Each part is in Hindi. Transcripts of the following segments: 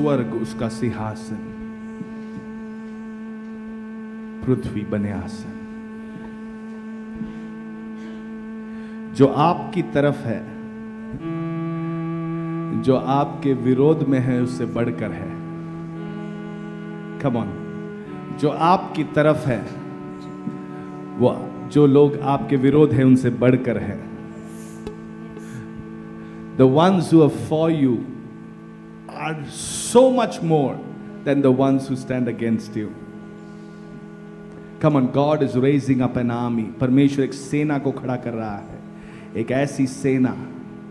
स्वर्ग उसका सिंहासन, पृथ्वी बने आसन। जो आपकी तरफ है, जो आपके विरोध में है, उससे बढ़कर है। Come on. जो आपकी तरफ है, वो जो लोग आपके विरोध हैं उनसे बढ़कर है। The ones who are for you are so much more than the ones who stand against you. Come on, God is raising up an army. परमेश्वर एक सेना को खड़ा कर रहा है, एक ऐसी सेना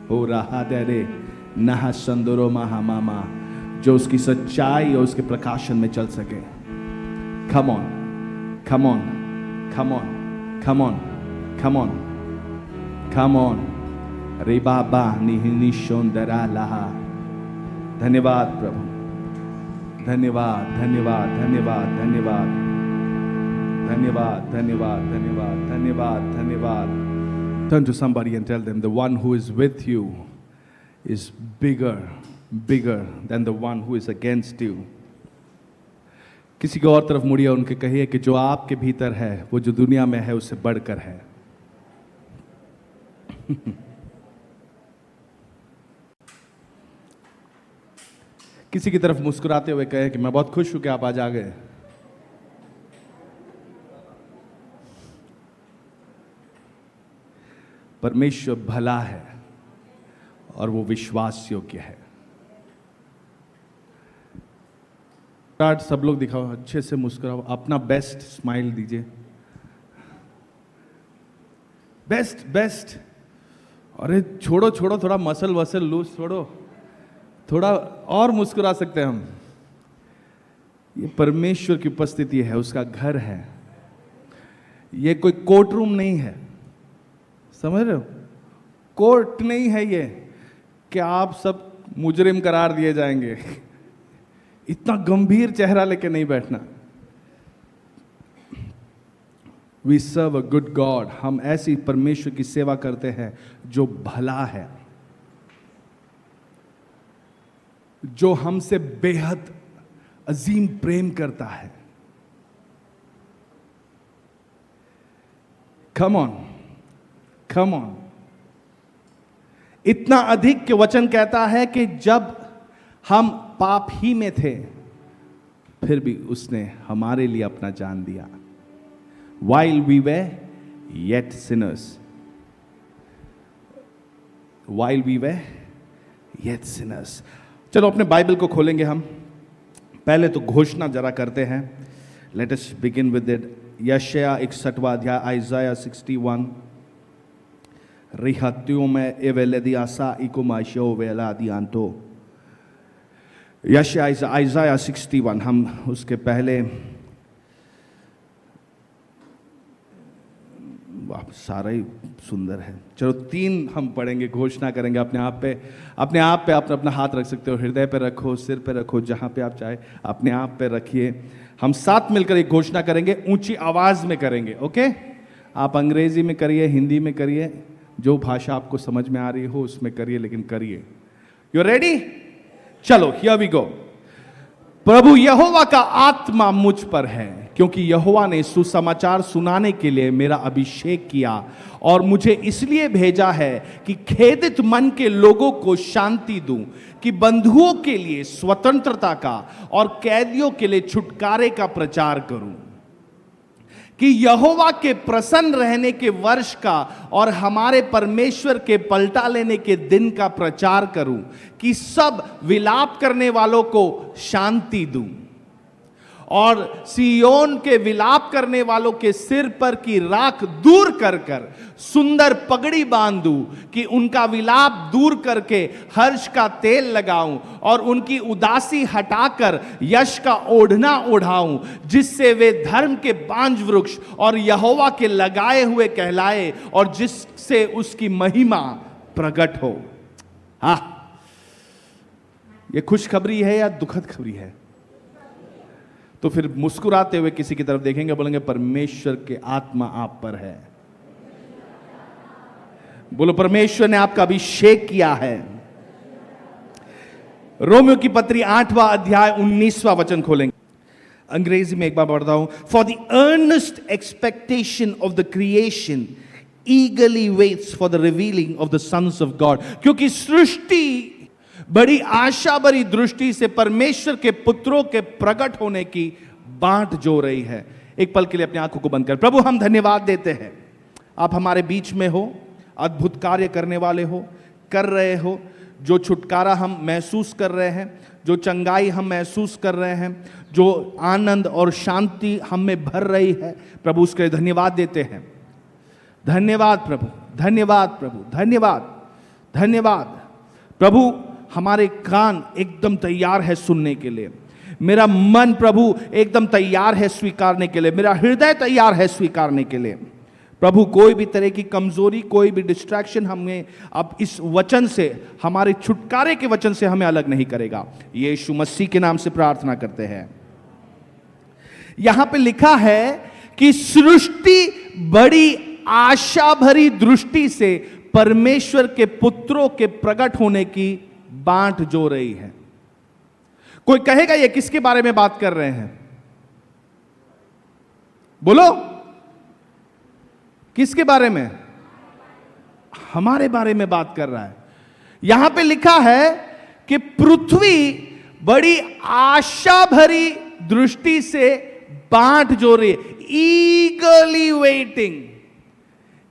हो रहा दे नहा संदरो महामामा, जो उसकी सच्चाई और उसके प्रकाशन में चल सके। Come on, come on, come on, come on, come on, come on. रे बाबा निहिनी शोंदरा लहा। धन्यवाद प्रभु, धन्यवाद, धन्यवाद, धन्यवाद, धन्यवाद, धन्यवाद, धन्यवाद, धन्यवाद, धन्यवाद, धन्यवाद। Turn to somebody and tell them, the one who is with you is bigger, bigger than the one who is against you. किसी की और तरफ मुड़िए, उनके कहिए कि जो आपके भीतर है वो जो दुनिया में है उससे बढ़कर है। किसी की तरफ मुस्कुराते हुए कहे कि मैं बहुत खुश हूं कि आप आज आ गए। परमेश्वर भला है और वो विश्वास योग्य है। सब लोग दिखाओ, अच्छे से मुस्कुराओ, अपना बेस्ट स्माइल दीजिए। Best best. अरे छोड़ो छोड़ो, थोड़ा मसल वसल लूज छोड़ो, थोड़ा और मुस्कुरा सकते हैं हम। ये परमेश्वर की उपस्थिति है, उसका घर है। ये कोई कोर्ट रूम नहीं है, समझ रहे हो? कोर्ट नहीं है ये कि आप सब मुजरिम करार दिए जाएंगे। इतना गंभीर चेहरा लेके नहीं बैठना। We serve a good God. हम ऐसी परमेश्वर की सेवा करते हैं जो भला है, जो हमसे बेहद अजीम प्रेम करता है। Come on, come on. इतना अधिक के वचन कहता है कि जब हम पाप ही में थे, फिर भी उसने हमारे लिए अपना जान दिया। While we were yet sinners, while we were yet sinners। चलो अपने बाइबल को खोलेंगे हम। पहले तो घोषणा जरा करते हैं। Let us begin with it. यशायाह 61वां अध्याय, आइज़ाया 61। रिहत्यों में एवेलेदियासा इकुमाशो वेलादियांतो। यशायाह आइज़ाया 61। हम उसके पहले, वाह सारा ही सुंदर है। चलो 3 हम पढ़ेंगे, घोषणा करेंगे अपने आप पे। अपने आप पे आप अपना हाथ रख सकते हो, हृदय पे रखो, सिर पे रखो, जहां पे आप चाहे अपने आप पे रखिए। हम साथ मिलकर एक घोषणा करेंगे, ऊंची आवाज में करेंगे। ओके? आप अंग्रेजी में करिए, हिंदी में करिए, जो भाषा आपको समझ में आ रही हो उसमें करिए, लेकिन करिए। You ready? चलो हियर वी गो। प्रभु यहोवा का आत्मा मुझ पर है, क्योंकि यहोवा ने सुसमाचार सुनाने के लिए मेरा अभिषेक किया और मुझे इसलिए भेजा है कि खेदित मन के लोगों को शांति दूं, कि बंधुओं के लिए स्वतंत्रता का और कैदियों के लिए छुटकारे का प्रचार करूं, कि यहोवा के प्रसन्न रहने के वर्ष का और हमारे परमेश्वर के पलटा लेने के दिन का प्रचार करूं, कि सब विलाप करने वालों को शांति दूं और सियोन के विलाप करने वालों के सिर पर की राख दूर कर कर सुंदर पगड़ी बांधूं, कि उनका विलाप दूर करके हर्ष का तेल लगाऊं और उनकी उदासी हटाकर यश का ओढ़ना ओढ़ाऊं, जिससे वे धर्म के बांज वृक्ष और यहोवा के लगाए हुए कहलाए और जिससे उसकी महिमा प्रकट हो। हाँ, यह खुशखबरी है या दुखद खबरी है? तो फिर मुस्कुराते हुए किसी की तरफ देखेंगे, बोलेंगे परमेश्वर के आत्मा आप पर है। बोलो परमेश्वर ने आपका अभिषेक किया है। रोमियो की पत्री 8वां अध्याय 19वां वचन खोलेंगे। अंग्रेजी में एक बार पढ़ता हूं। For the earnest expectation of the creation eagerly waits for the revealing of the sons of God. क्योंकि सृष्टि बड़ी आशा भरी दृष्टि से परमेश्वर के पुत्रों के प्रकट होने की बाट जो रही है। एक पल के लिए अपनी आंखों को बंद कर। प्रभु, हम धन्यवाद देते हैं, आप हमारे बीच में हो, अद्भुत कार्य करने वाले हो, कर रहे हो। जो छुटकारा हम महसूस कर रहे हैं, जो चंगाई हम महसूस कर रहे हैं, जो आनंद और शांति हम में भर रही है, प्रभु उसके लिए धन्यवाद देते हैं। धन्यवाद प्रभु, धन्यवाद प्रभु, धन्यवाद, धन्यवाद प्रभु। हमारे कान एकदम तैयार है सुनने के लिए, मेरा मन प्रभु एकदम तैयार है स्वीकारने के लिए, मेरा हृदय तैयार है स्वीकारने के लिए। प्रभु, कोई भी तरह की कमजोरी, कोई भी डिस्ट्रैक्शन हमें अब इस वचन से, हमारे छुटकारे के वचन से हमें अलग नहीं करेगा। यीशु मसीह के नाम से प्रार्थना करते हैं। यहां पे लिखा है कि सृष्टि बड़ी आशा भरी दृष्टि से परमेश्वर के पुत्रों के प्रकट होने की बाट जो रही है। कोई कहेगा ये किसके बारे में बात कर रहे हैं? बोलो, किसके बारे में? हमारे बारे में बात कर रहा है। यहां पे लिखा है कि पृथ्वी बड़ी आशा भरी दृष्टि से बाट जो रही है, ईगरली वेटिंग।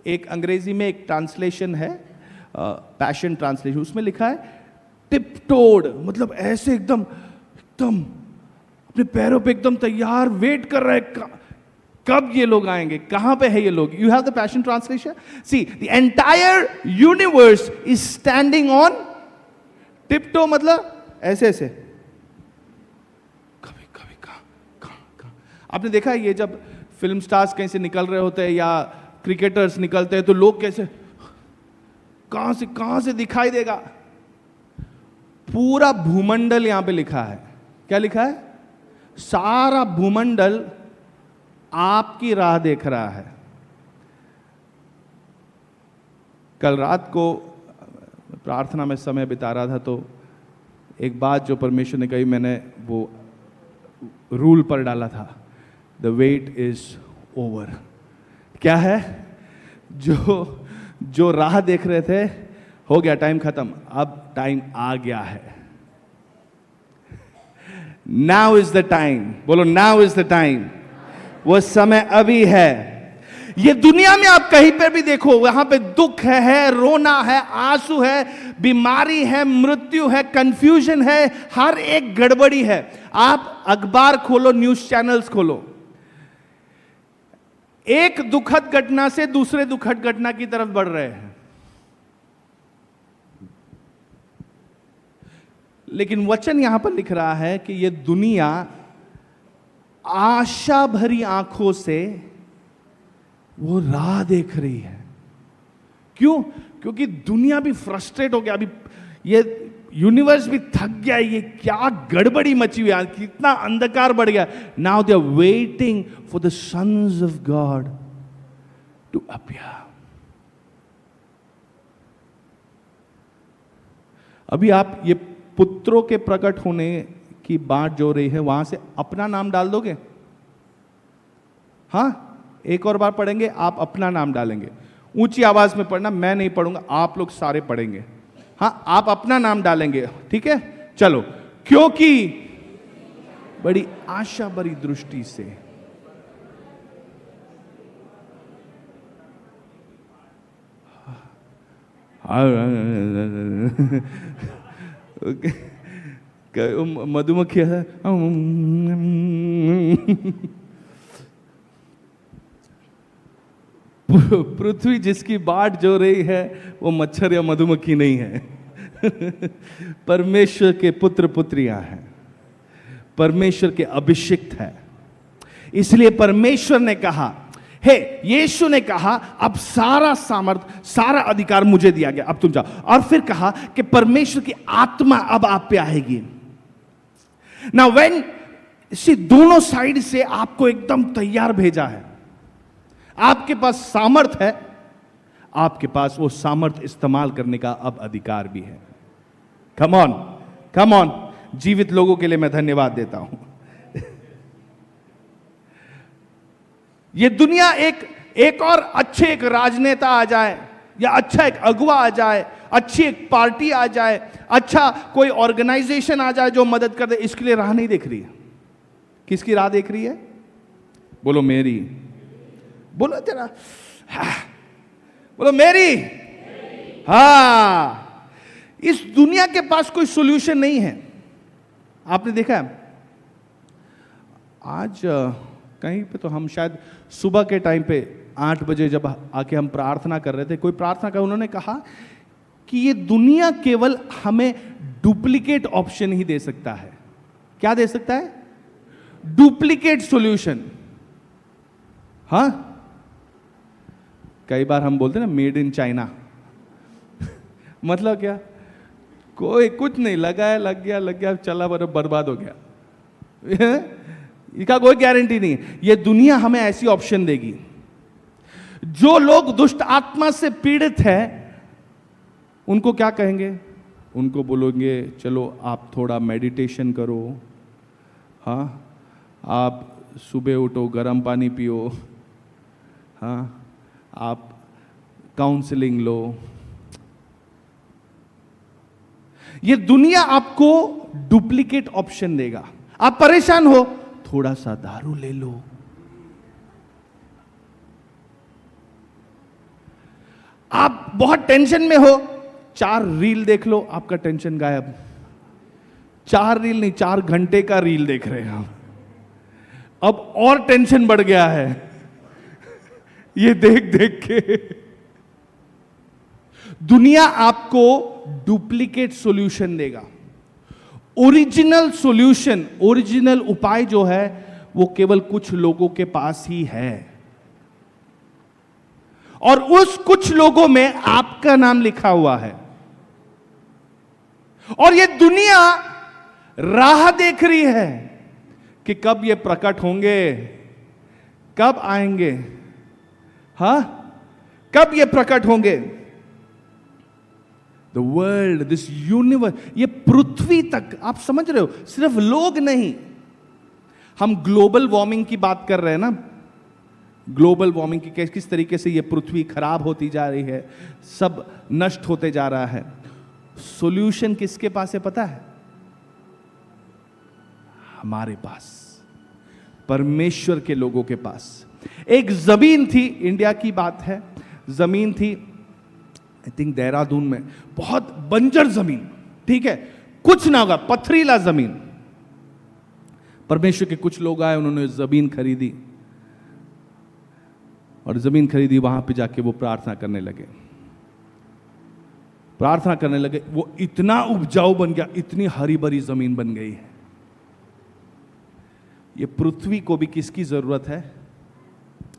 एक अंग्रेजी में एक ट्रांसलेशन है, पैशन ट्रांसलेशन, उसमें लिखा है टिपटोड, मतलब ऐसे एकदम एकदम अपने पैरों पे एकदम तैयार वेट कर रहे हैं, कब ये लोग आएंगे, कहां पे है ये लोग। You have the passion translation. See, the entire universe is standing on tiptoe, मतलब ऐसे ऐसे, कभी कभी कहां। आपने देखा है ये जब फिल्म स्टार्स कहीं से निकल रहे होते हैं या क्रिकेटर्स निकलते हैं तो लोग कैसे, कहां से दिखाई देगा। पूरा भूमंडल यहां पे लिखा है। क्या लिखा है? सारा भूमंडल आपकी राह देख रहा है। कल रात को प्रार्थना में समय बिता रहा था तो एक बात जो परमेश्वर ने कही, मैंने वो रूल पर डाला था, द वेट इज ओवर। क्या है? जो राह देख रहे थे, हो गया, टाइम खत्म, अब टाइम आ गया है। Now is the time. बोलो, नाउ इज द टाइम। वो समय अभी है। ये दुनिया में आप कहीं पर भी देखो, वहां पे दुख है, रोना है, आंसू है, बीमारी है, मृत्यु है, कंफ्यूजन है, हर एक गड़बड़ी है। आप अखबार खोलो, न्यूज चैनल्स खोलो, एक दुखद घटना से दूसरे दुखद घटना की तरफ बढ़ रहे हैं। लेकिन वचन यहां पर लिख रहा है कि यह दुनिया आशा भरी आंखों से वो राह देख रही है। क्यों? क्योंकि दुनिया भी फ्रस्ट्रेट हो गया, अभी ये यूनिवर्स भी थक गया, ये क्या गड़बड़ी मची हुई है, कितना अंधकार बढ़ गया। Now they are waiting for the sons of God to appear. अभी आप ये पुत्रों के प्रकट होने की बात जो रही है, वहां से अपना नाम डाल दोगे? हां, एक और बार पढ़ेंगे, आप अपना नाम डालेंगे। ऊंची आवाज में पढ़ना, मैं नहीं पढ़ूंगा, आप लोग सारे पढ़ेंगे। हां, आप अपना नाम डालेंगे, ठीक है? चलो। क्योंकि बड़ी आशा भरी दृष्टि से मधुमक्खी है, पृथ्वी जिसकी बाट जो रही है वो मच्छर या मधुमक्खी नहीं है। परमेश्वर के पुत्र पुत्रियां हैं, परमेश्वर के अभिषिक्त है। इसलिए परमेश्वर ने कहा, हे, यीशु ने कहा, अब सारा सामर्थ, सारा अधिकार मुझे दिया गया, अब तुम जाओ। और फिर कहा कि परमेश्वर की आत्मा अब आप पे आएगी। नाउ व्हेन सी, दोनों साइड से आपको एकदम तैयार भेजा है। आपके पास सामर्थ है, आपके पास वो सामर्थ इस्तेमाल करने का अब अधिकार भी है। कम ऑन, कम ऑन, जीवित लोगों के लिए मैं धन्यवाद देता हूं। ये दुनिया एक और अच्छे एक राजनेता आ जाए, या अच्छा एक अगुवा आ जाए, अच्छी एक पार्टी आ जाए, अच्छा कोई ऑर्गेनाइजेशन आ जाए जो मदद कर दे, इसके लिए राह नहीं देख रही है। किसकी राह देख रही है? बोलो मेरी। बोलो तेरा, हाँ। बोलो मेरी। हाँ, इस दुनिया के पास कोई सॉल्यूशन नहीं है। आपने देखा है आज कहीं पे, तो हम शायद सुबह के टाइम पे 8 बजे जब आके हम प्रार्थना कर रहे थे, कोई प्रार्थना कर, उन्होंने कहा कि ये दुनिया केवल हमें डुप्लीकेट ऑप्शन ही दे सकता है। क्या दे सकता है? Duplicate solution. हाँ, कई बार हम बोलते हैं ना मेड इन चाइना। मतलब क्या? कोई कुछ नहीं, लगा है, लग गया चला, बर्बाद हो गया। इसका कोई गारंटी नहीं है। ये दुनिया हमें ऐसी ऑप्शन देगी। जो लोग दुष्ट आत्मा से पीड़ित हैं, उनको क्या कहेंगे? उनको बोलोगे चलो आप थोड़ा मेडिटेशन करो, हाँ, आप सुबह उठो, गर्म पानी पियो, हाँ, आप काउंसलिंग लो। ये दुनिया आपको डुप्लीकेट ऑप्शन देगा। आप परेशान हो, थोड़ा सा दारू ले लो। आप बहुत टेंशन में हो, 4 रील देख लो, आपका टेंशन गायब। 4 रील नहीं, 4 घंटे का रील देख रहे हैं आप। अब और टेंशन बढ़ गया है ये देख देख के। दुनिया आपको डुप्लीकेट सॉल्यूशन देगा। ओरिजिनल सॉल्यूशन, ओरिजिनल उपाय जो है वो केवल कुछ लोगों के पास ही है, और उस कुछ लोगों में आपका नाम लिखा हुआ है। और ये दुनिया राह देख रही है कि कब ये प्रकट होंगे, कब आएंगे, हाँ, कब ये प्रकट होंगे। द वर्ल्ड, दिस यूनिवर्स, ये पृथ्वी तक, आप समझ रहे हो, सिर्फ लोग नहीं। हम ग्लोबल वार्मिंग की बात कर रहे हैं ना, ग्लोबल वार्मिंग की किस तरीके से ये पृथ्वी खराब होती जा रही है, सब नष्ट होते जा रहा है। सॉल्यूशन किसके पास है पता है? हमारे पास, परमेश्वर के लोगों के पास। एक जमीन थी, इंडिया की बात है, जमीन थी आई थिंक देहरादून में, बहुत बंजर जमीन, ठीक है, कुछ ना होगा, पथरीला जमीन। परमेश्वर के कुछ लोग आए, उन्होंने जमीन खरीदी, और जमीन खरीदी, वहां पे जाके वो प्रार्थना करने लगे, प्रार्थना करने लगे। वो इतना उपजाऊ बन गया, इतनी हरी भरी जमीन बन गई है। ये पृथ्वी को भी किसकी जरूरत है?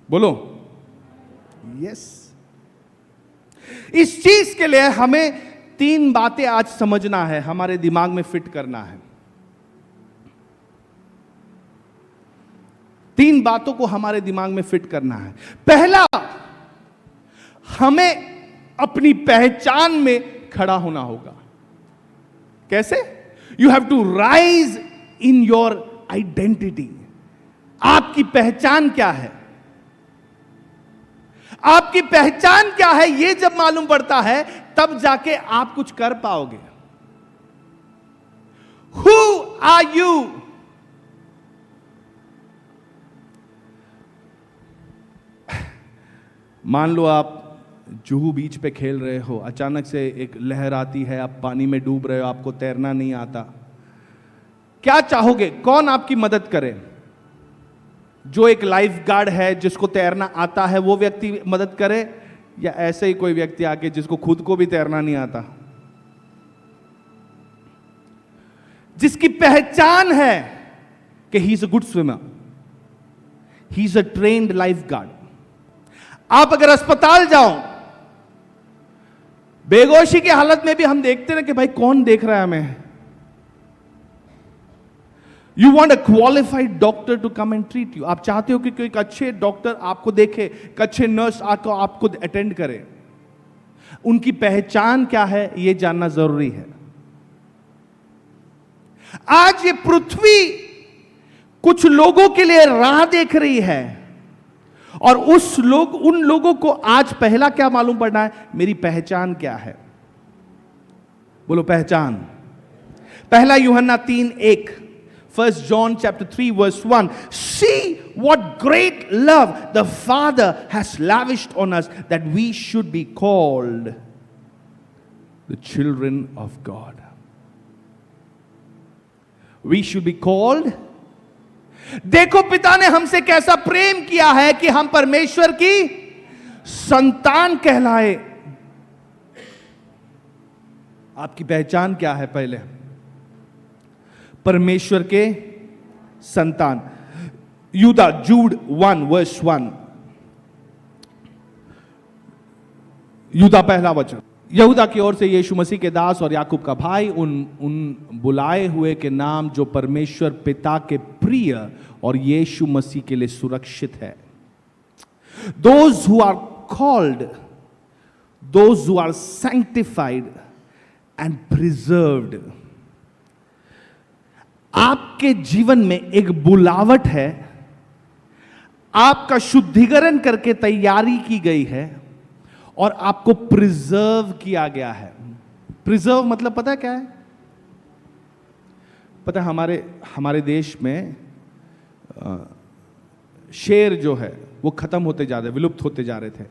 बोलो यस। इस चीज के लिए हमें 3 बातें आज समझना है, हमारे दिमाग में फिट करना है। 3 बातों को हमारे दिमाग में फिट करना है। पहला, हमें अपनी पहचान में खड़ा होना होगा। कैसे? You have to rise in your identity. आपकी पहचान क्या है? आपकी पहचान क्या है, यह जब मालूम पड़ता है तब जाके आप कुछ कर पाओगे। Who are you? मान लो आप जुहू बीच पे खेल रहे हो, अचानक से एक लहर आती है, आप पानी में डूब रहे हो, आपको तैरना नहीं आता। क्या चाहोगे? कौन आपकी मदद करे? जो एक लाइफ गार्ड है, जिसको तैरना आता है, वो व्यक्ति मदद करे, या ऐसे ही कोई व्यक्ति आके जिसको खुद को भी तैरना नहीं आता, जिसकी पहचान है कि he is a good swimmer, he is a trained lifeguard. आप अगर अस्पताल जाओ, बेहोशी की हालत में भी हम देखते हैं कि भाई कौन देख रहा है हमें। You want a qualified doctor to come and treat you. आप चाहते हो कि कोई अच्छे डॉक्टर आपको देखे, अच्छे नर्स आपको अटेंड करे। उनकी पहचान क्या है, यह जानना जरूरी है। आज ये पृथ्वी कुछ लोगों के लिए राह देख रही है, और उन लोगों को आज पहला क्या मालूम पड़ना है, मेरी पहचान क्या है। बोलो पहचान। पहला यूहन्ना 3:1, 1 John chapter 3 verse 1. See what great love the Father has lavished on us, that we should be called the children of God. We should be called. देखो पिता ने हमसे कैसा प्रेम किया है कि हम परमेश्वर की संतान कहलाए। आपकी पहचान क्या है? पहले परमेश्वर के संतान। जूड 1 verse 1, यूदा पहला वचन। यहूदा की ओर से यीशु मसीह के दास और याकूब का भाई, उन बुलाए हुए के नाम जो परमेश्वर पिता के प्रिय और यीशु मसीह के लिए सुरक्षित है। Those who are called, those who are sanctified and preserved. आपके जीवन में एक बुलावट है, आपका शुद्धिकरण करके तैयारी की गई है और आपको प्रिजर्व किया गया है। प्रिजर्व मतलब पता है क्या है? पता है हमारे देश में शेर जो है वो खत्म होते जा रहे, विलुप्त होते जा रहे थे,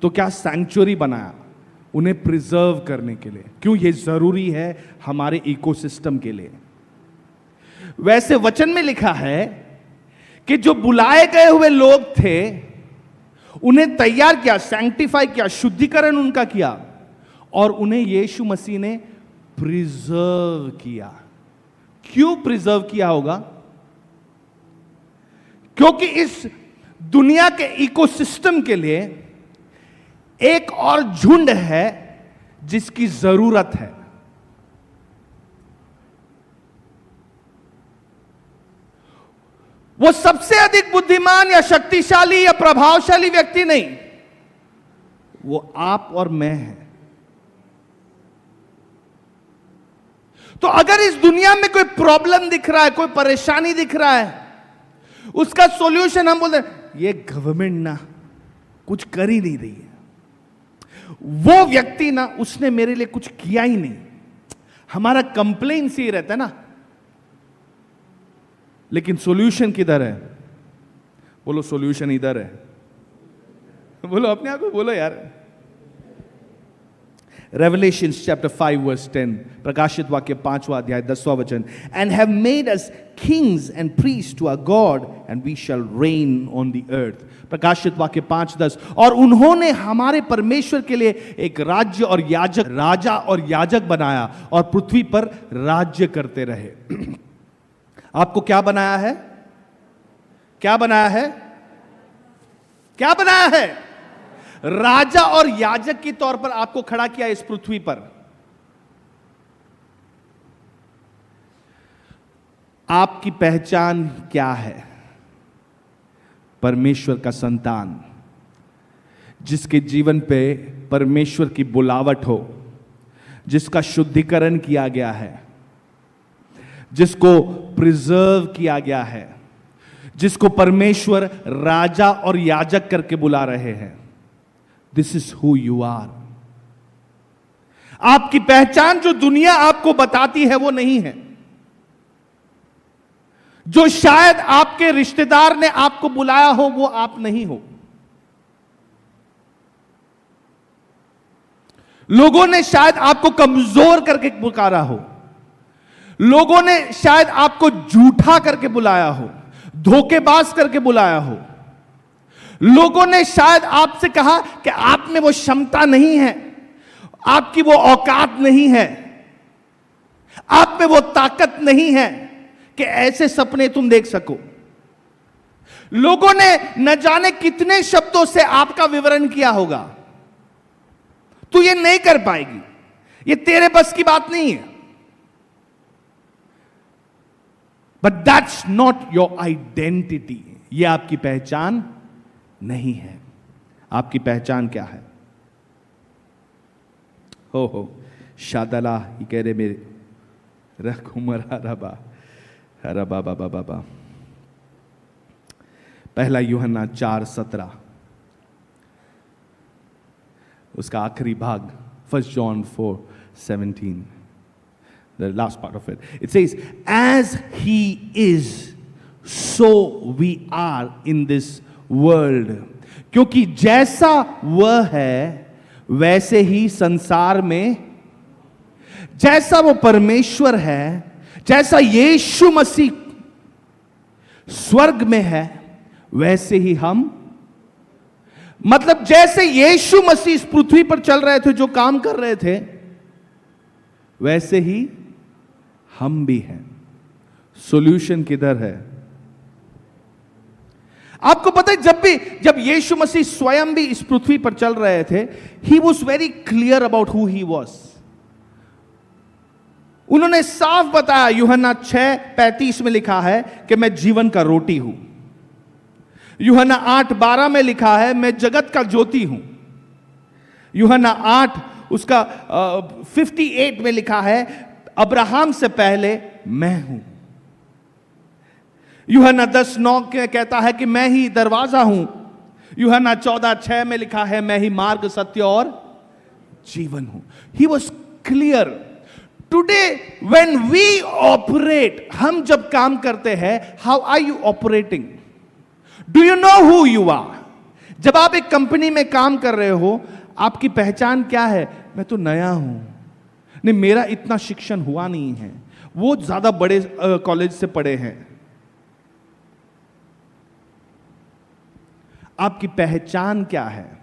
तो क्या सैंक्चुअरी बनाया उन्हें प्रिजर्व करने के लिए। क्यों? ये जरूरी है हमारे इकोसिस्टम के लिए। वैसे वचन में लिखा है कि जो बुलाए गए हुए लोग थे उन्हें तैयार किया, सैंक्टिफाई किया, शुद्धिकरण उनका किया, और उन्हें यीशु मसीह ने प्रिजर्व किया। क्यों प्रिजर्व किया होगा? क्योंकि इस दुनिया के इकोसिस्टम के लिए एक और झुंड है जिसकी जरूरत है। वो सबसे अधिक बुद्धिमान या शक्तिशाली या प्रभावशाली व्यक्ति नहीं, वो आप और मैं हैं। तो अगर इस दुनिया में कोई प्रॉब्लम दिख रहा है, कोई परेशानी दिख रहा है, उसका सॉल्यूशन हम बोलते हैं ये गवर्नमेंट ना कुछ कर ही नहीं रही है, वो व्यक्ति ना उसने मेरे लिए कुछ किया ही नहीं। हमारा कंप्लेन से ही रहता है ना, लेकिन सॉल्यूशन किधर है? बोलो सॉल्यूशन इधर है। बोलो अपने आप को बोलो यार। Revelations chapter 5 verse 10, प्रकाशित वाक्य 5वां अध्याय 10वां वचन, and have made us kings and priests to our God, and we shall reign on the earth. प्रकाशित वाक्य 5:10, और उन्होंने हमारे परमेश्वर के लिए एक राज्य और याजक, राजा और याजक बनाया और पृथ्वी पर राज्य करते रहे। आपको क्या बनाया है? क्या बनाया है? क्या बनाया है? राजा और याजक के तौर पर आपको खड़ा किया इस पृथ्वी पर। आपकी पहचान क्या है? परमेश्वर का संतान, जिसके जीवन पे परमेश्वर की बुलावट हो, जिसका शुद्धिकरण किया गया है, जिसको प्रिजर्व किया गया है, जिसको परमेश्वर राजा और याजक करके बुला रहे हैं। This is who you are. आपकी पहचान जो दुनिया आपको बताती है वो नहीं है, जो शायद आपके रिश्तेदार ने आपको बुलाया हो वो आप नहीं हो। लोगों ने शायद आपको कमजोर करके पुकारा हो, लोगों ने शायद आपको झूठा करके बुलाया हो, धोखेबाज करके बुलाया हो, लोगों ने शायद आपसे कहा कि आप में वो क्षमता नहीं है, आपकी वो औकात नहीं है, आप में वो ताकत नहीं है कि ऐसे सपने तुम देख सको। लोगों ने न जाने कितने शब्दों से आपका विवरण किया होगा, तू ये नहीं कर पाएगी, ये तेरे बस की बात नहीं है। But that's not your identity. ये आपकी पहचान नहीं है। आपकी पहचान क्या है? हो शादला ही कह रहे मेरे रख उमरा रबा। अरे बाबा बाबा बाबा। पहला यूहन्ना 4:17, उसका आखिरी भाग, 1 John 4:17, the last part of it. It says, as he is, so we are in this world. क्योंकि जैसा वह है वैसे ही संसार में, जैसा वो परमेश्वर है, जैसा यीशु मसीह स्वर्ग में है, वैसे ही हम, मतलब जैसे यीशु मसीह इस पृथ्वी पर चल रहे थे, जो काम कर रहे थे, वैसे ही हम भी हैं। सॉल्यूशन किधर है? आपको पता है, जब यीशु मसीह स्वयं भी इस पृथ्वी पर चल रहे थे, he was very clear about who he was. उन्होंने साफ बताया, यूहन्ना 6:35 में लिखा है कि मैं जीवन का रोटी हूं। यूहन्ना 8:12 में लिखा है मैं जगत का ज्योति हूं। यूहन्ना 8 उसका 58 में लिखा है अब्राहम से पहले मैं हूं। यूहन्ना 10:9 कहता है कि मैं ही दरवाजा हूं। यूहन्ना 14:6 में लिखा है मैं ही मार्ग, सत्य और जीवन हूं। He was clear. Today when we operate, हम जब काम करते हैं, how are you operating? Do you know who you are? जब आप एक कंपनी में काम कर रहे हो, आपकी पहचान क्या है? मैं तो नया हूं, नहीं मेरा इतना शिक्षण हुआ नहीं है, वो ज्यादा बड़े कॉलेज से पढ़े हैं। आपकी पहचान क्या है?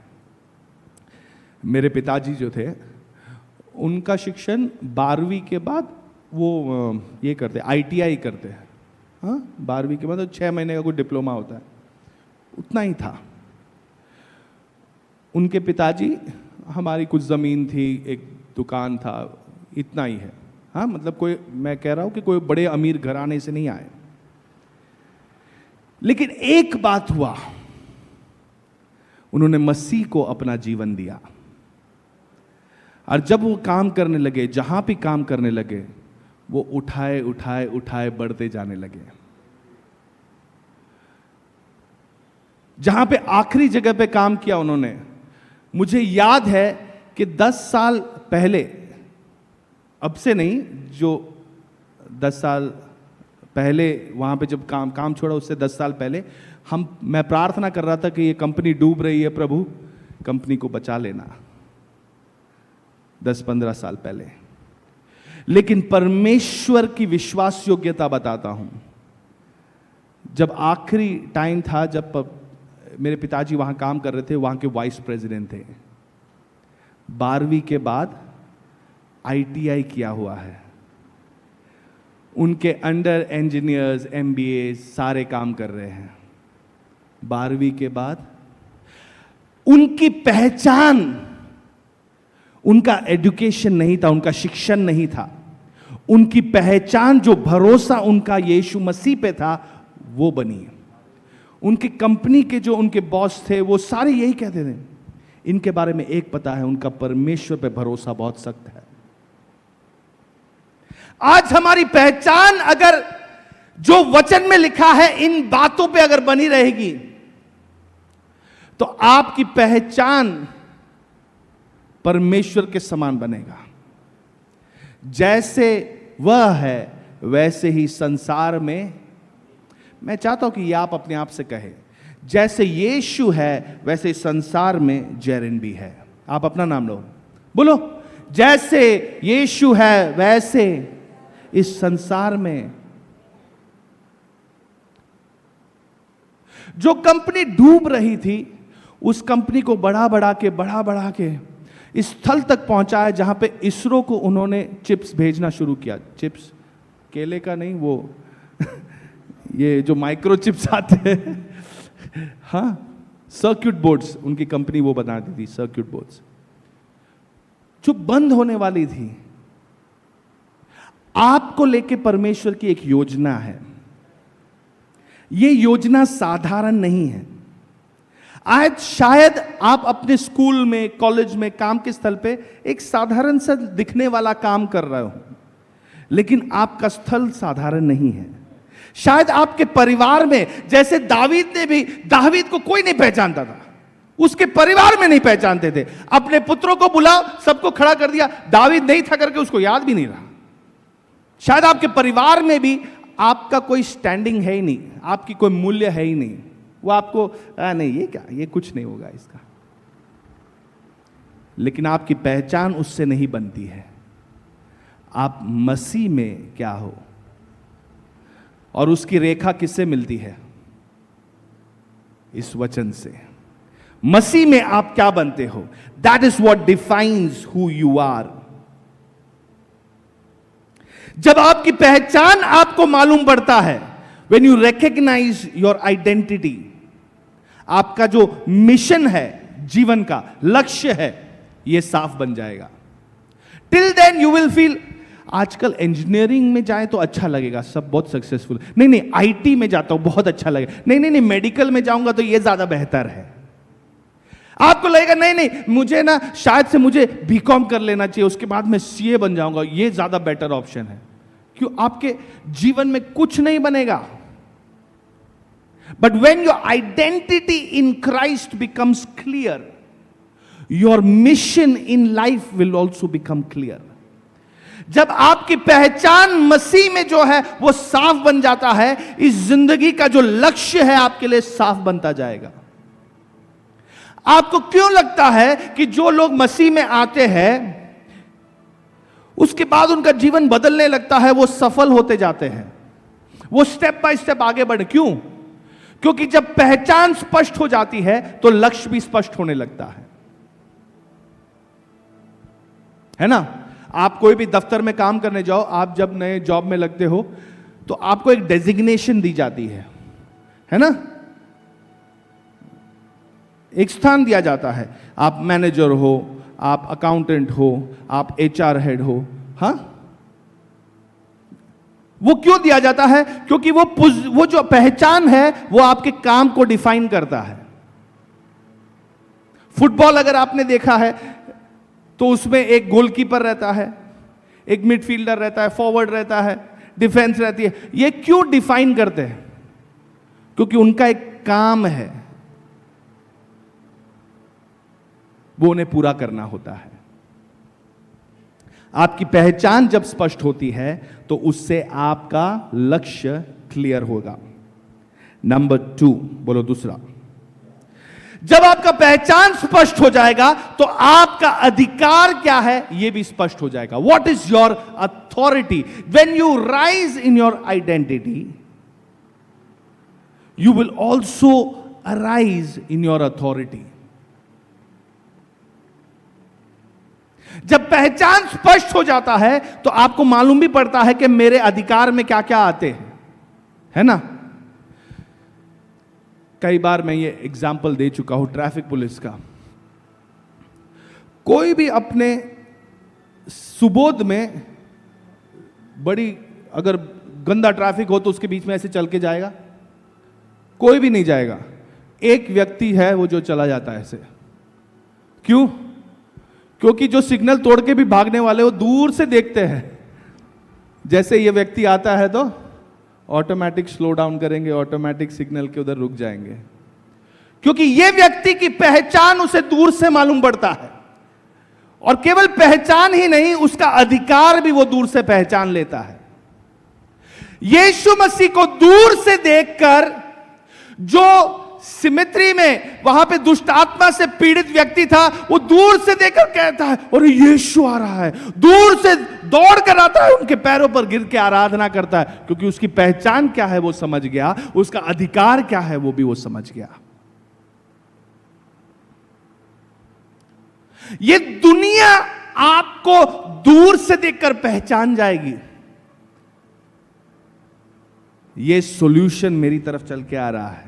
मेरे पिताजी जो थे, उनका शिक्षण 12वीं के बाद वो ये करते, ITI करते हैं। हाँ, 12वीं के बाद 6 महीने का कोई डिप्लोमा होता है, उतना ही था। उनके पिताजी, हमारी कुछ ज़मीन थी, एक दुकान था, इतना ही है। हाँ, मतलब कोई, मैं कह रहा हूँ कि कोई बड़े अमीर घराने से नहीं आए। लेकिन एक बात हुआ, उन्होंने मसीह को अपना जीवन दिया, और जब वो काम करने लगे, जहां भी काम करने लगे, वो उठाए उठाए उठाए बढ़ते जाने लगे। जहां पे आखिरी जगह पे काम किया उन्होंने, मुझे याद है कि 10 साल पहले, अब से नहीं, जो 10 साल पहले वहां पे जब काम छोड़ा, उससे 10 साल पहले मैं प्रार्थना कर रहा था कि ये कंपनी डूब रही है, प्रभु कंपनी को बचा लेना। 10-15 साल पहले। लेकिन परमेश्वर की विश्वास योग्यता बताता हूं, जब आखिरी टाइम था, जब मेरे पिताजी वहां काम कर रहे थे, वहां के वाइस प्रेसिडेंट थे। 12वीं के बाद ITI किया हुआ है, उनके अंडर इंजीनियर्स, MBA सारे काम कर रहे हैं। 12वीं के बाद उनकी पहचान, उनका एजुकेशन नहीं था, उनका शिक्षण नहीं था, उनकी पहचान, जो भरोसा उनका यीशु मसीह पे था, वो बनी। उनकी कंपनी के जो उनके बॉस थे, वो सारे यही कहते थे, इनके बारे में एक पता है, उनका परमेश्वर पे भरोसा बहुत सख्त है। आज हमारी पहचान अगर जो वचन में लिखा है इन बातों पे अगर बनी रहेगी, तो आपकी पहचान परमेश्वर के समान बनेगा। जैसे वह है वैसे ही संसार में, मैं चाहता हूं कि ये आप अपने आप से कहें, जैसे यीशु है वैसे संसार में जैरिन भी है। आप अपना नाम लो, बोलो, जैसे यीशु है वैसे इस संसार में। जो कंपनी डूब रही थी, उस कंपनी को बढ़ा बढ़ा के इस स्थल तक पहुंचाया जहां पे इसरो को उन्होंने चिप्स भेजना शुरू किया। चिप्स केले का नहीं, वो ये जो माइक्रो चिप्स आते हैं, हाँ, सर्किट बोर्ड्स, उनकी कंपनी वो बनाती थी, सर्किट बोर्ड्स, जो बंद होने वाली थी। आपको लेके परमेश्वर की एक योजना है। ये योजना साधारण नहीं है। आज शायद आप अपने स्कूल में, कॉलेज में, काम के स्थल पे एक साधारण सा दिखने वाला काम कर रहे हो, लेकिन आपका स्थल साधारण नहीं है। शायद आपके परिवार में, जैसे दावीद को कोई नहीं पहचानता था, उसके परिवार में नहीं पहचानते थे। अपने पुत्रों को बुला, सबको खड़ा कर दिया, दावीद नहीं था करके उसको याद भी नहीं रहा। शायद आपके परिवार में भी आपका कोई स्टैंडिंग है ही नहीं, आपकी कोई मूल्य है ही नहीं। वो आपको नहीं, ये क्या, ये कुछ नहीं होगा इसका। लेकिन आपकी पहचान उससे नहीं बनती है। आप मसीह में क्या हो, और उसकी रेखा किससे मिलती है? इस वचन से। मसीह में आप क्या बनते हो? That is what defines who you are. जब आपकी पहचान आपको मालूम पड़ता है, when you recognise your identity, आपका जो मिशन है, जीवन का लक्ष्य है, यह साफ बन जाएगा। Till then you will feel, आजकल इंजीनियरिंग में जाए तो अच्छा लगेगा, सब बहुत सक्सेसफुल, नहीं आईटी में जाता हूं बहुत अच्छा लगेगा, नहीं मेडिकल में जाऊंगा तो यह ज्यादा बेहतर है। आपको लगेगा नहीं मुझे ना, शायद से मुझे बीकॉम कर लेना चाहिए, उसके बाद मैं सीए बन जाऊंगा, यह ज्यादा बेटर ऑप्शन है। क्यों? आपके जीवन में कुछ नहीं बनेगा। But when your identity in Christ becomes clear, your mission in life will also become clear. जब आपकी पहचान मसीह में जो है वो साफ बन जाता है, इस जिंदगी का जो लक्ष्य है आपके लिए साफ बनता जाएगा। आपको क्यों लगता है कि जो लोग मसीह में आते हैं उसके बाद उनका जीवन बदलने लगता है, वो सफल होते जाते हैं, वो स्टेप बाय स्टेप आगे बढ़े? क्यों? क्योंकि जब पहचान स्पष्ट हो जाती है तो लक्ष्य भी स्पष्ट होने लगता है ना? आप कोई भी दफ्तर में काम करने जाओ, आप जब नए जॉब में लगते हो तो आपको एक डेजिग्नेशन दी जाती है ना? एक स्थान दिया जाता है, आप मैनेजर हो, आप अकाउंटेंट हो, आप एचआर हेड हो। हाँ, वो क्यों दिया जाता है? क्योंकि वो जो पहचान है वो आपके काम को डिफाइन करता है। फुटबॉल अगर आपने देखा है तो उसमें एक गोलकीपर रहता है, एक मिडफील्डर रहता है, फॉरवर्ड रहता है, डिफेंस रहती है। ये क्यों डिफाइन करते हैं? क्योंकि उनका एक काम है, वो उन्हें पूरा करना होता है। आपकी पहचान जब स्पष्ट होती है तो उससे आपका लक्ष्य क्लियर होगा। नंबर 2, बोलो दूसरा, जब आपका पहचान स्पष्ट हो जाएगा तो आपका अधिकार क्या है यह भी स्पष्ट हो जाएगा। What is your authority? When you rise in your identity, you will also arise in your authority. जब पहचान स्पष्ट हो जाता है तो आपको मालूम भी पड़ता है कि मेरे अधिकार में क्या क्या आते हैं, है ना? कई बार मैं ये एग्जाम्पल दे चुका हूं ट्रैफिक पुलिस का। कोई भी अपने सुबोध में बड़ी अगर गंदा ट्रैफिक हो तो उसके बीच में ऐसे चल के जाएगा? कोई भी नहीं जाएगा। एक व्यक्ति है वो जो चला जाता है ऐसे। क्यों? क्योंकि जो सिग्नल तोड़ के भी भागने वाले वो दूर से देखते हैं, जैसे ये व्यक्ति आता है तो ऑटोमेटिक स्लो डाउन करेंगे, ऑटोमेटिक सिग्नल के उधर रुक जाएंगे, क्योंकि ये व्यक्ति की पहचान उसे दूर से मालूम पड़ता है। और केवल पहचान ही नहीं, उसका अधिकार भी वो दूर से पहचान लेता है। यीशु मसीह को दूर से देखकर जो सिमित्री में वहां पे दुष्ट आत्मा से पीड़ित व्यक्ति था, वो दूर से देखकर कहता है और यीशु आ रहा है, दूर से दौड़ कर आता है, उनके पैरों पर गिर के आराधना करता है, क्योंकि उसकी पहचान क्या है वो समझ गया, उसका अधिकार क्या है वो भी वो समझ गया। ये दुनिया आपको दूर से देखकर पहचान जाएगी। ये सॉल्यूशन मेरी तरफ चल के आ रहा है।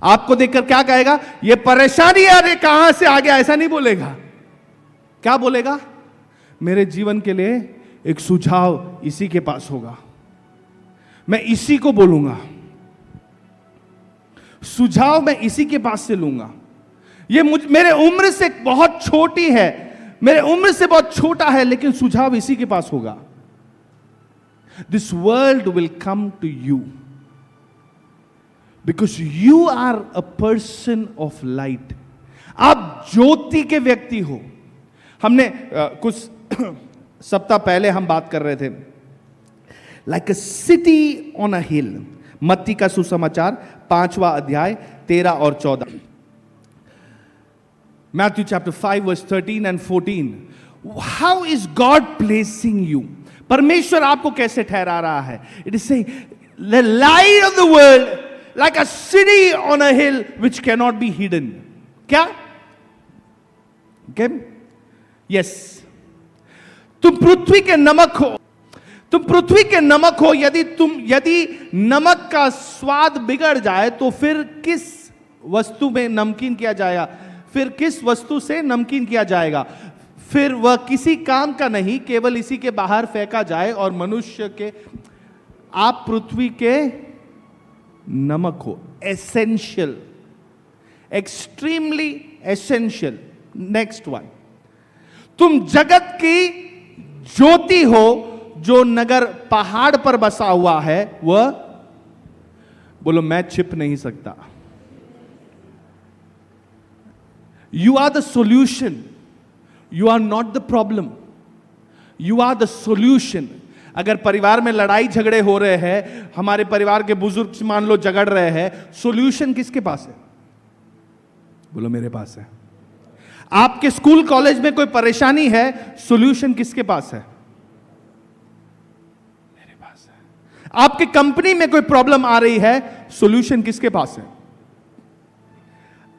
आपको देखकर क्या कहेगा? ये परेशानी अरे कहां से आ गया, ऐसा नहीं बोलेगा। क्या बोलेगा? मेरे जीवन के लिए एक सुझाव इसी के पास होगा, मैं इसी को बोलूंगा, सुझाव मैं इसी के पास से लूंगा। ये मेरे उम्र से बहुत छोटी है, मेरे उम्र से बहुत छोटा है, लेकिन सुझाव इसी के पास होगा। This world will come to you because you are a person of light. आप ज्योति के व्यक्ति हो. हमने कुछ सप्ताह पहले हम बात कर रहे थे, like a city on a hill. मत्ती का सुसमाचार 5वां अध्याय 13 और 14. Matthew chapter 5 verse 13 and 14. How is God placing you? परमेश्वर आपको कैसे ठहरा रहा है? It is saying the light of the world like a city on a hill which cannot be hidden. क्या? Okay? Yes. तुम पृथ्वी के नमक हो. तुम पृथ्वी के नमक हो. यदि नमक का स्वाद बिगड़ जाए तो फिर किस वस्तु में नमकीन किया जाएगा? फिर किस वस्तु से नमकीन किया जाएगा? फिर वह किसी काम का नहीं, केवल इसी के बाहर फेंका जाए. और मनुष्य के, आप पृथ्वी के नमक हो. Essential, extremely essential. Next one, तुम जगत की ज्योति हो. जो नगर पहाड़ पर बसा हुआ है वह, बोलो मैं छिप नहीं सकता. You are the solution. You are not the problem. You are the solution. अगर परिवार में लड़ाई झगड़े हो रहे हैं, हमारे परिवार के बुजुर्ग मान लो झगड़ रहे हैं, सॉल्यूशन किसके पास है? बोलो मेरे पास है. आपके स्कूल कॉलेज में कोई परेशानी है, सॉल्यूशन किसके पास है? मेरे पास है. आपके कंपनी में कोई प्रॉब्लम आ रही है, सॉल्यूशन किसके पास है?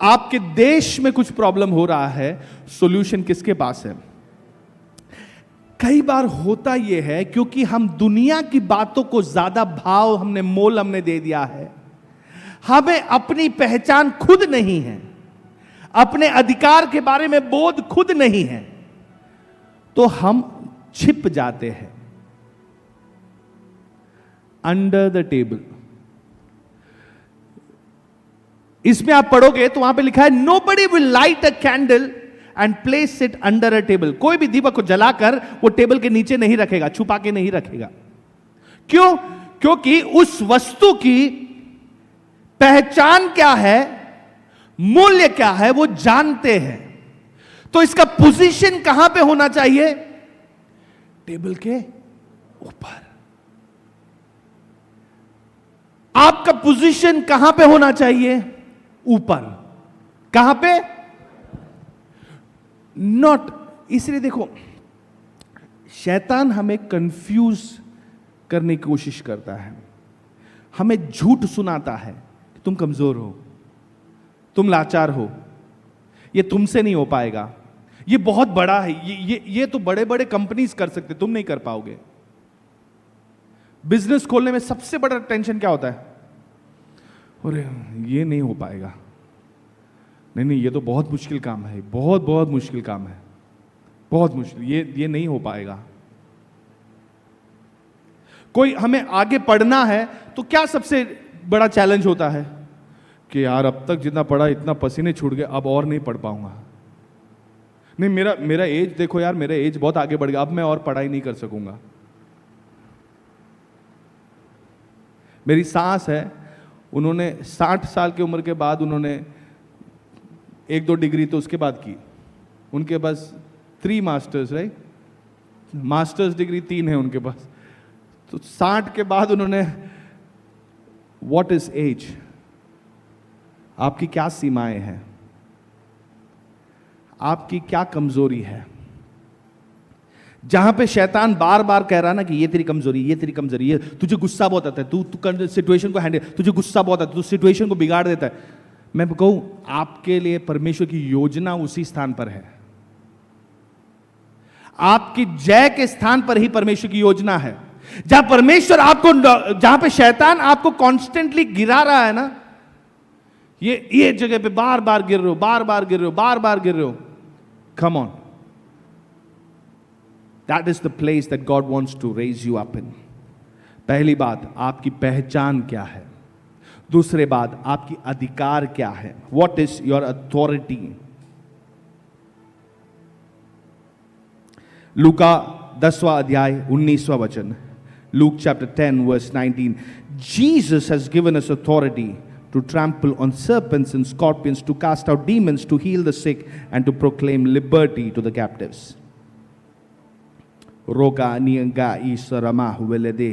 आपके देश में कुछ प्रॉब्लम हो रहा है, सॉल्यूशन किसके पास है? कई बार होता यह है क्योंकि हम दुनिया की बातों को ज्यादा भाव, मोल हमने दे दिया है. हमें अपनी पहचान खुद नहीं है, अपने अधिकार के बारे में बोध खुद नहीं है, तो हम छिप जाते हैं अंडर द टेबल. इसमें आप पढ़ोगे तो वहां पे लिखा है nobody will light a candle and place it under a table. कोई भी दीपक को जलाकर वो टेबल के नीचे नहीं रखेगा, छुपा के नहीं रखेगा. क्यों? क्योंकि उस वस्तु की पहचान क्या है, मूल्य क्या है, वो जानते हैं. तो इसका पोजीशन कहां पे होना चाहिए? टेबल के ऊपर. आपका पोजीशन कहां पे होना चाहिए? ऊपर. कहां पे? नॉट. इसलिए देखो, शैतान हमें कंफ्यूज करने की कोशिश करता है, हमें झूठ सुनाता है कि तुम कमजोर हो, तुम लाचार हो, ये तुमसे नहीं हो पाएगा, ये बहुत बड़ा है, ये तो बड़े बड़े कंपनीज कर सकते, तुम नहीं कर पाओगे. बिजनेस खोलने में सबसे बड़ा टेंशन क्या होता है? अरे ये नहीं हो पाएगा, नहीं ये तो बहुत मुश्किल काम है, बहुत मुश्किल काम है, बहुत मुश्किल, ये नहीं हो पाएगा. कोई हमें आगे पढ़ना है तो क्या सबसे बड़ा चैलेंज होता है कि यार अब तक जितना पढ़ा इतना पसीने छूट गए, अब और नहीं पढ़ पाऊंगा. नहीं मेरा एज देखो यार, मेरा एज बहुत आगे बढ़ गया, अब मैं और पढ़ाई नहीं कर सकूंगा. मेरी सास है, उन्होंने 60 साल की उम्र के बाद उन्होंने 1-2 डिग्री तो उसके बाद की, उनके पास 3 मास्टर्स, राइट, मास्टर्स डिग्री 3 है उनके पास. तो 60 के बाद उन्होंने, व्हाट इज एज? आपकी क्या सीमाएं हैं? आपकी क्या कमजोरी है? जहां पे शैतान बार बार कह रहा ना कि ये तेरी कमजोरी, ये तेरी कमजोरी, ये तुझे गुस्सा बहुत आता है, तू सिचुएशन को हैंडल, तुझे गुस्सा बहुत आता है, तू सिचुएशन को बिगाड़ देता है. मैं कहूं आपके लिए परमेश्वर की योजना उसी स्थान पर है. आपकी जय के स्थान पर ही परमेश्वर की योजना है. जहां परमेश्वर आपको, जहां पे शैतान आपको कॉन्स्टेंटली गिरा रहा है ना, ये जगह पे बार बार गिर रहे हो, बार बार गिर रहे हो, बार बार गिर रहे हो, come on, that is the place that God wants to raise you up in. पहली बात, आपकी पहचान क्या है. दूसरे बात, आपकी अधिकार क्या है. What is your authority. लूका 10वां अध्याय 19वां वचन. Luke chapter 10 verse 19. Jesus has given us authority to trample on serpents and scorpions, to cast out demons, to heal the sick, and to proclaim liberty to the captives. रोका नियंगा ईश्वरमा हुवेलेदे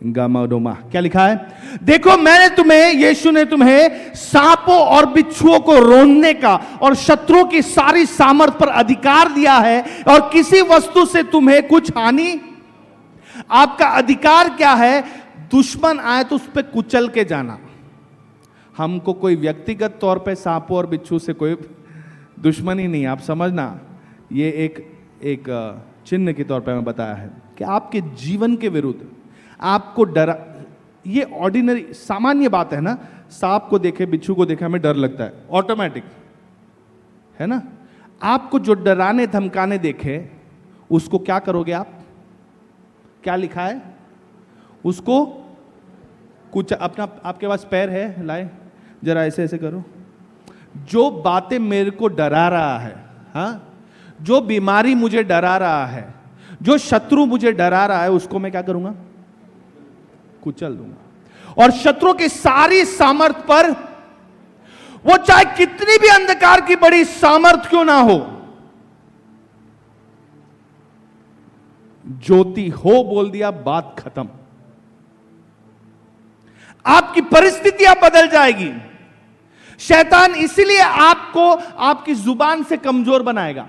गामाडोमा। क्या लिखा है? देखो मैंने तुम्हें, यीशु ने तुम्हें सांपों और बिच्छुओं को रोकने का और शत्रुओं की सारी सामर्थ पर अधिकार दिया है, और किसी वस्तु से तुम्हें कुछ हानि। आपका अधिकार क्या है? दुश्मन आए तो उस पर कुचल के जाना। हमको कोई व्यक्तिगत तौर पे सांपों और बिच्छू से कोई दुश्मनी नहीं, आप समझना। ये एक चिन्ह के तौर पे मैं बताया है कि आपके जीवन के विरुद्ध आपको डरा, ये ऑर्डिनरी सामान्य बात है ना। सांप को देखे, बिच्छू को देखे हमें डर लगता है, ऑटोमेटिक है ना। आपको जो डराने धमकाने देखे उसको क्या करोगे आप? क्या लिखा है? उसको कुछ अपना, आपके पास पैर है, लाए जरा ऐसे ऐसे करो। जो बातें मेरे को डरा रहा है, हाँ, जो बीमारी मुझे डरा रहा है, जो शत्रु मुझे डरा रहा है, उसको मैं क्या करूंगा? कुचल दूंगा। और शत्रु की सारी सामर्थ पर, वो चाहे कितनी भी अंधकार की बड़ी सामर्थ क्यों ना हो, ज्योति हो बोल दिया, बात खत्म। आपकी परिस्थितियां बदल जाएगी। शैतान इसीलिए आपको आपकी जुबान से कमजोर बनाएगा,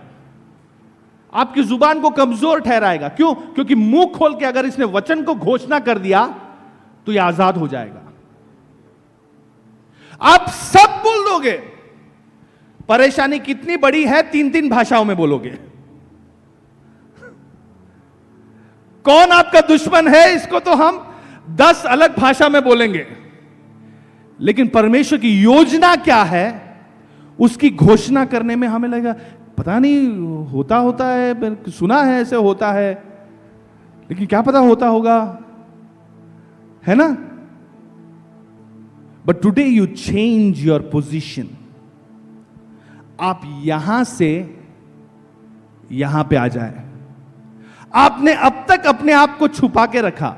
आपकी जुबान को कमजोर ठहराएगा। क्यों? क्योंकि मुंह खोल के अगर इसने वचन को घोषणा कर दिया तो यह आजाद हो जाएगा। आप सब बोल दोगे। परेशानी कितनी बड़ी है, 3-3 भाषाओं में बोलोगे। कौन आपका दुश्मन है, इसको तो हम 10 अलग भाषा में बोलेंगे, लेकिन परमेश्वर की योजना क्या है उसकी घोषणा करने में हमें लगेगा पता नहीं होता है, सुना है ऐसे होता है, लेकिन क्या पता होता होगा, है ना। But today you change your position. आप यहां से यहां पे आ जाए। आपने अब तक अपने आप को छुपा के रखा,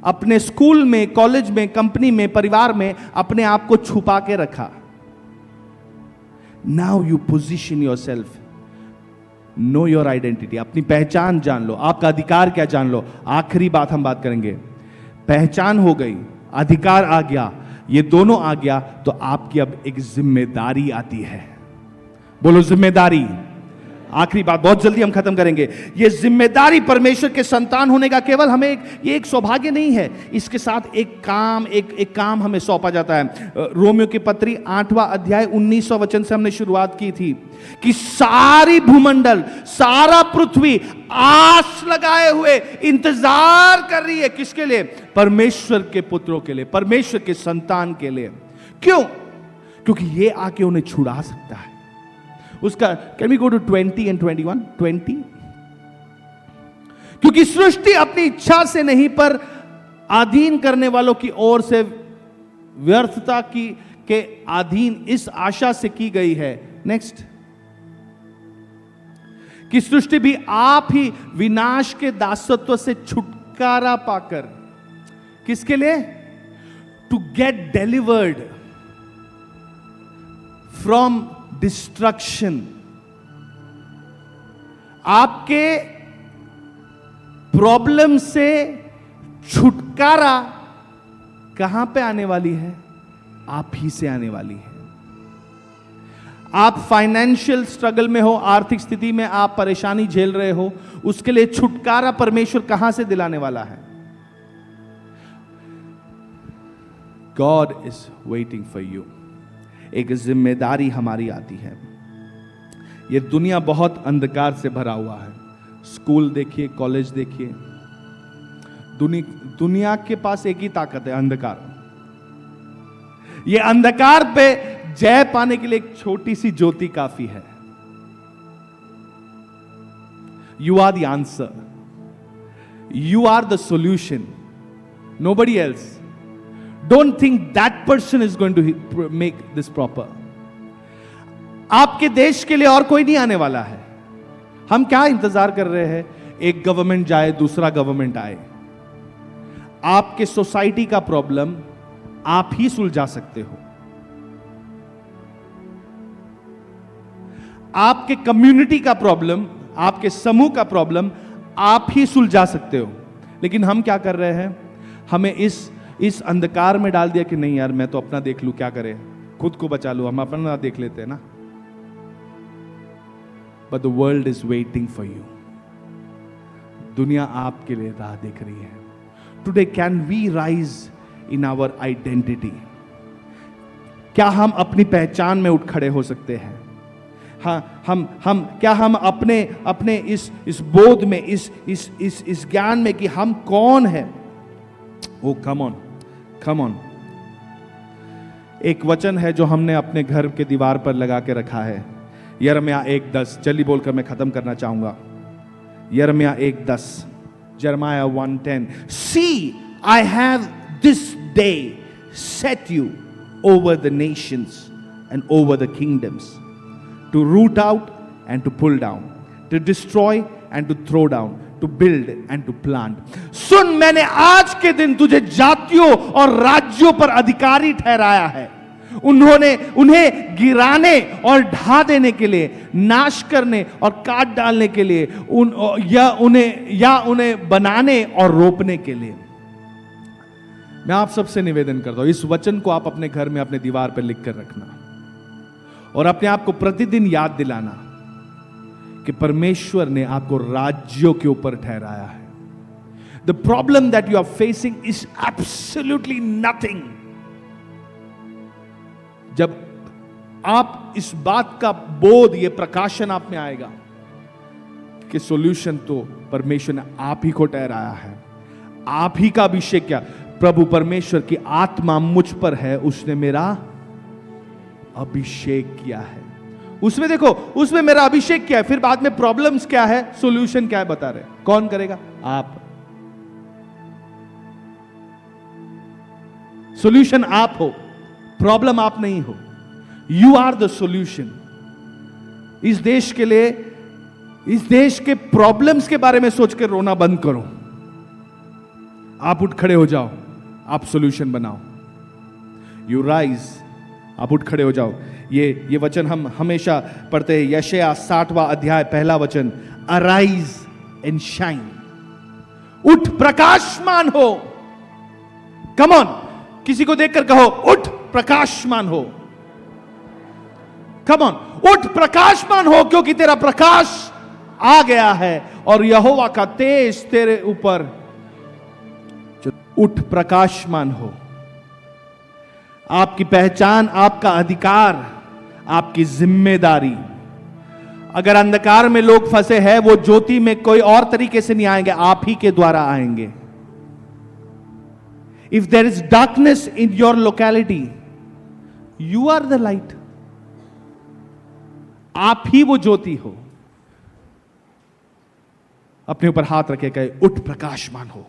अपने स्कूल में, कॉलेज में, कंपनी में, परिवार में अपने आप को छुपा के रखा। Now you position your self, know your identity. अपनी पहचान जान लो, आपका अधिकार क्या जान लो। आखिरी बात हम बात करेंगे। पहचान हो गई, अधिकार आ गया, ये दोनों आ गया, तो आपकी अब एक जिम्मेदारी आती है। बोलो जिम्मेदारी। आखिरी बात, बहुत जल्दी हम खत्म करेंगे। ये जिम्मेदारी परमेश्वर के संतान होने का केवल हमें ये एक सौभाग्य नहीं है, इसके साथ एक काम हमें सौंपा जाता है। रोमियो की पत्री 8वां अध्याय 19वां वचन से हमने शुरुआत की थी कि सारी भूमंडल, सारा पृथ्वी आस लगाए हुए इंतजार कर रही है। किसके लिए? परमेश्वर के पुत्रों के लिए, परमेश्वर के संतान के लिए। क्यों? क्योंकि ये आके उन्हें छुड़ा सकता है। उसका can we go to 20 and 21? 20। क्योंकि सृष्टि अपनी इच्छा से नहीं पर अधीन करने वालों की ओर से व्यर्थता की के अधीन इस आशा से की गई है। नेक्स्ट, कि सृष्टि भी आप ही विनाश के दासत्व से छुटकारा पाकर, किसके लिए? To get delivered from destruction. आपके प्रॉब्लम से छुटकारा कहां पे आने वाली है? आप ही से आने वाली है। आप फाइनेंशियल स्ट्रगल में हो, आर्थिक स्थिति में आप परेशानी झेल रहे हो, उसके लिए छुटकारा परमेश्वर कहां से दिलाने वाला है? God is waiting for you. एक जिम्मेदारी हमारी आती है। यह दुनिया बहुत अंधकार से भरा हुआ है। स्कूल देखिए, कॉलेज देखिए, दुनिया के पास एक ही ताकत है, अंधकार। यह अंधकार पे जय पाने के लिए एक छोटी सी ज्योति काफी है। You are the answer, you are the solution, nobody else. Don't think that person is going to make this proper. आपके देश के लिए और कोई नहीं आने वाला है। हम क्या इंतजार कर रहे हैं? एक गवर्नमेंट जाए, दूसरा गवर्नमेंट आए। आपके सोसाइटी का प्रॉब्लम आप ही सुलझा सकते हो, आपके कम्युनिटी का प्रॉब्लम, आपके समूह का प्रॉब्लम आप ही सुलझा सकते हो। लेकिन हम क्या कर रहे हैं, हमें इस अंधकार में डाल दिया कि नहीं यार मैं तो अपना देख लूं, क्या करें, खुद को बचा लूं, हम अपना देख लेते हैं ना। But the world is waiting for you. दुनिया आपके लिए राह देख रही है। Today can we rise in our identity? क्या हम अपनी पहचान में उठ खड़े हो सकते हैं? हाँ, हम अपने इस बोध में, इस ज्ञान में कि हम कौन है। ओ कम ऑन। एक वचन है जो हमने अपने घर के दीवार पर लगा के रखा है, यिर्मयाह 1:10। जल्दी बोलकर मैं खत्म करना चाहूंगा। यिर्मयाह 1:10, Jeremiah 1:10। See, I have this day set you over the nations and over the kingdoms, to root out and to pull down, to destroy and to throw down, to build and to plant। सुन, मैंने आज के दिन तुझे जातियों और राज्यों पर अधिकारी ठहराया है। उन्हें गिराने और ढा देने के लिए, नाश करने और काट डालने के लिए, उन्हें बनाने और रोपने के लिए। मैं आप सबसे निवेदन करता हूं, इस वचन को आप अपने घर में अपने दीवार पर लिख कर रखना और अपने आप को प्रतिदिन याद दिलाना कि परमेश्वर ने आपको राज्यों के ऊपर ठहराया है। The problem that you are facing is absolutely nothing. जब आप इस बात का बोध, ये प्रकाशन आप में आएगा कि सॉल्यूशन तो परमेश्वर ने आप ही को ठहराया है, आप ही का अभिषेक किया। प्रभु परमेश्वर की आत्मा मुझ पर है, उसने मेरा अभिषेक किया है। उसमें देखो, उसमें मेरा अभिषेक किया है। फिर बाद में प्रॉब्लम्स क्या है, सॉल्यूशन क्या है बता रहे। कौन करेगा? आप। सॉल्यूशन आप हो, प्रॉब्लम आप नहीं हो। You are the solution. इस देश के लिए, इस देश के प्रॉब्लम्स के बारे में सोच के रोना बंद करो। आप उठ खड़े हो जाओ, आप सॉल्यूशन बनाओ। यू राइज, आप उठ खड़े हो जाओ। ये वचन हम हमेशा पढ़ते हैं, यशायाह 60वां अध्याय 1 वचन, अराइज एंड शाइन। उठ प्रकाशमान हो। कम ऑन, किसी को देखकर कहो उठ प्रकाशमान हो। कम ऑन, उठ प्रकाशमान हो, क्योंकि तेरा प्रकाश आ गया है और यहोवा का तेज तेरे ऊपर। उठ प्रकाशमान हो। आपकी पहचान, आपका अधिकार, आपकी जिम्मेदारी। अगर अंधकार में लोग फंसे हैं, वो ज्योति में कोई और तरीके से नहीं आएंगे, आप ही के द्वारा आएंगे। If there is darkness in your locality, you are the light. आप ही वो ज्योति हो। अपने ऊपर हाथ रखे, कहे उठ प्रकाशमान हो।